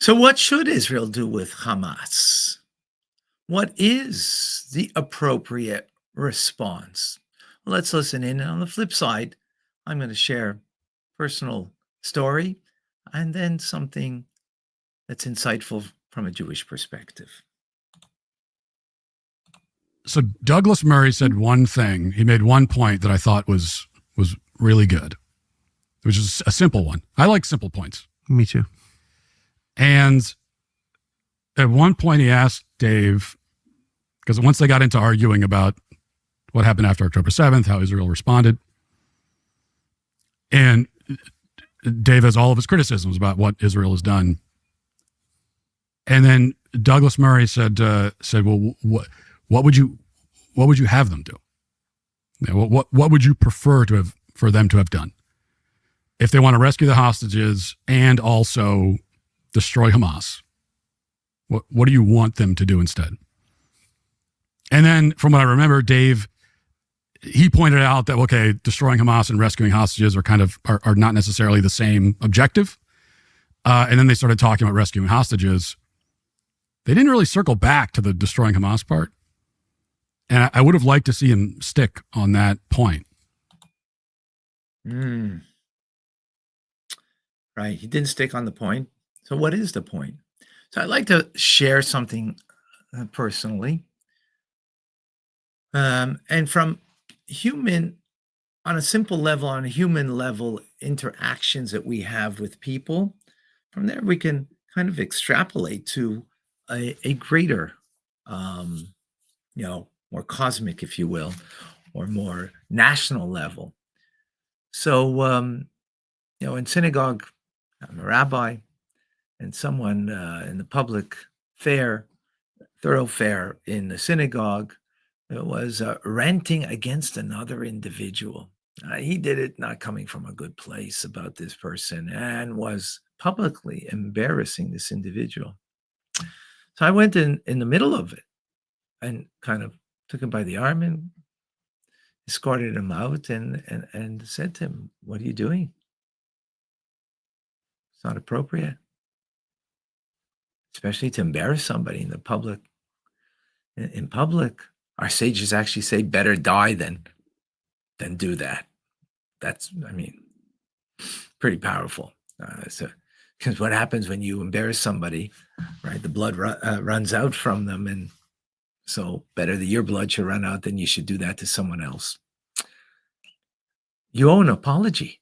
So, what should Israel do with Hamas? What is the appropriate response? Let's listen in. And on the flip side, I'm going to share personal story and then something that's insightful from a Jewish perspective. So Douglas Murray said one thing. He made one point that I thought was really good, which is a simple one. I like simple points. Me too. And at one point he asked Dave, because once they got into arguing about what happened after October 7th, how Israel responded, and Dave has all of his criticisms about what Israel has done. And then Douglas Murray said, well, what would you have them do? You know, what would you prefer for them to have done if they want to rescue the hostages and also destroy Hamas? What do you want them to do instead? And then, from what I remember, Dave, he pointed out that, okay, destroying Hamas and rescuing hostages are not necessarily the same objective. And then they started talking about rescuing hostages. They didn't really circle back to the destroying Hamas part. And I would have liked to see him stick on that point. Right. He didn't stick on the point. So what is the point? So I'd like to share something personally. And from on a simple level, on a human level, interactions that we have with people, from there we can kind of extrapolate to a greater, more cosmic, if you will, or more national level. So, in synagogue, I'm a rabbi, and someone in the public thoroughfare in the synagogue was ranting against another individual. He did it not coming from a good place about this person and was publicly embarrassing this individual. So I went in the middle of it and kind of took him by the arm and escorted him out and said to him, "What are you doing? It's not appropriate, especially to embarrass somebody in the public. In public, our sages actually say, better die than do that." That's, pretty powerful. Because what happens when you embarrass somebody, right? The blood runs out from them, and so better that your blood should run out than you should do that to someone else. You owe an apology.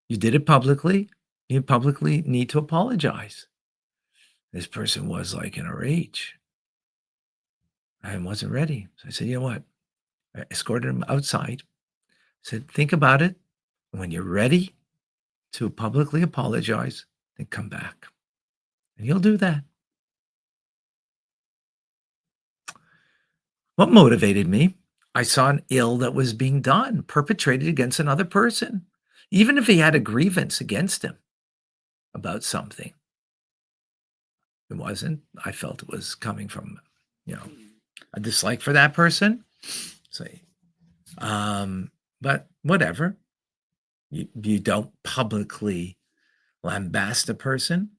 You did it publicly. You publicly need to apologize. This person was like in a rage. I wasn't ready. So I said, you know what? I escorted him outside. I said, think about it. When you're ready to publicly apologize, then come back. And you'll do that. What motivated me? I saw an ill that was being done, perpetrated against another person, even if he had a grievance against him about something. It wasn't. I felt it was coming from, a dislike for that person. But whatever. You don't publicly lambast a person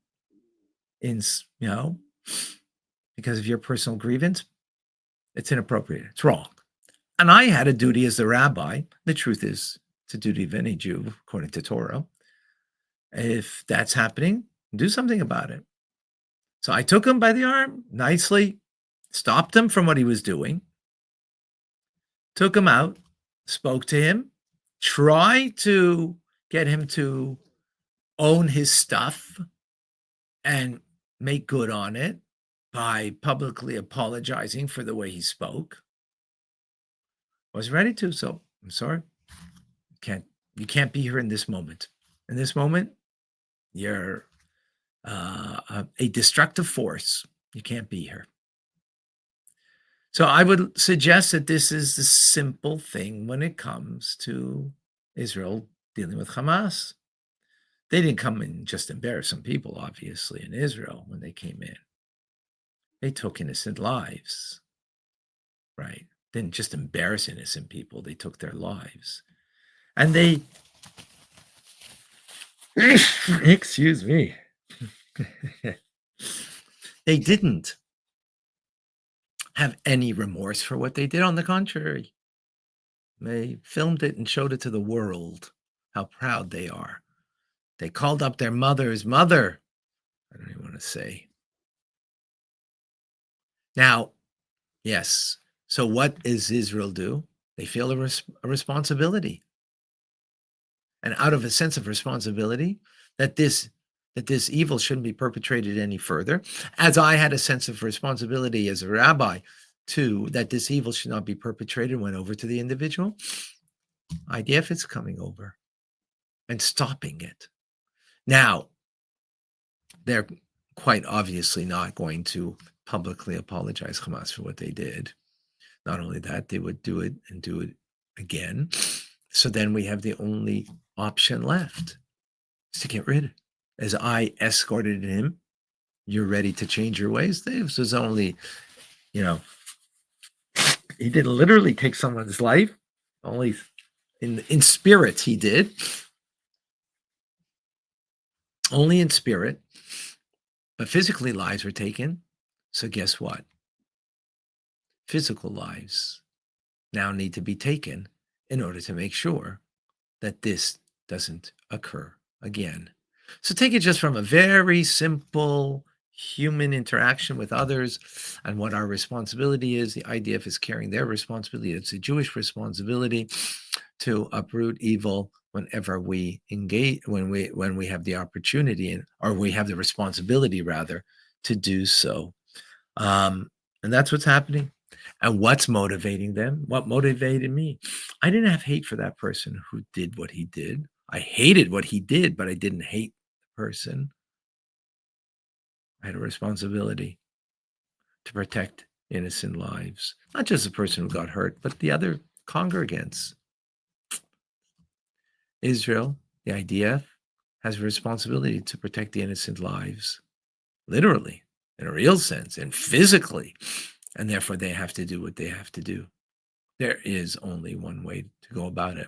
because of your personal grievance. It's inappropriate. It's wrong. And I had a duty as the rabbi. The truth is, it's a duty of any Jew, according to Torah. If that's happening, do something about it. So I took him by the arm, nicely, stopped him from what he was doing, took him out, spoke to him, tried to get him to own his stuff and make good on it by publicly apologizing for the way he spoke. Wasn't ready to, so I'm sorry. You can't be here in this moment. In this moment, you're a destructive force. You can't be here. So I would suggest that this is the simple thing when it comes to Israel dealing with Hamas. They didn't come and just embarrass some people, obviously, in Israel when they came in. They took innocent lives, right? Didn't just embarrass innocent people. They took their lives. And they, excuse me, They didn't have any remorse for what they did. On the contrary, they filmed it and showed it to the world how proud they are. They called up their mother's mother. I don't even want to say. Now, yes. So what does Israel do? They feel a responsibility. And out of a sense of responsibility that this evil shouldn't be perpetrated any further, as I had a sense of responsibility as a rabbi too, that this evil should not be perpetrated, went over to the individual. IDF is coming over and stopping it. Now, they're quite obviously not going to publicly apologize, Hamas, for what they did. Not only that, they would do it and do it again. So then we have the only option left is to get rid. As I escorted him, you're ready to change your ways. This was only, he didn't literally take someone's life. Only in spirit he did. Only in spirit. But physically lives were taken. So guess what? Physical lives now need to be taken in order to make sure that this doesn't occur again. So take it just from a very simple human interaction with others and what our responsibility is. The IDF is carrying their responsibility. It's a Jewish responsibility to uproot evil whenever we engage, when we have the opportunity, or we have the responsibility rather to do so. And that's what's happening. And what's motivating them? What motivated me? I didn't have hate for that person who did what he did. I hated what he did, but I didn't hate the person. I had a responsibility to protect innocent lives, not just the person who got hurt, but the other congregants. Israel, the IDF, has a responsibility to protect the innocent lives, literally, in a real sense, and physically. And therefore, they have to do what they have to do. There is only one way to go about it.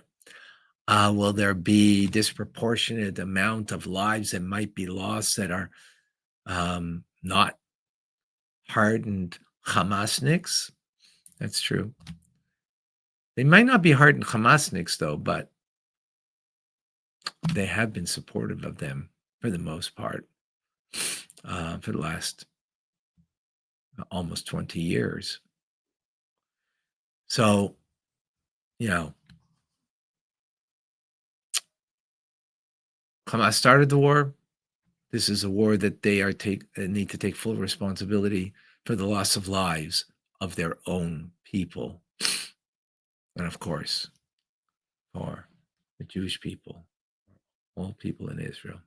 Will there be disproportionate amount of lives that might be lost that are not hardened Hamasniks? That's true. They might not be hardened Hamasniks, though, but they have been supportive of them for the most part for the last almost 20 years. So, Hamas started the war. This is a war that they need to take full responsibility for the loss of lives of their own people. And of course, for the Jewish people, all people in Israel.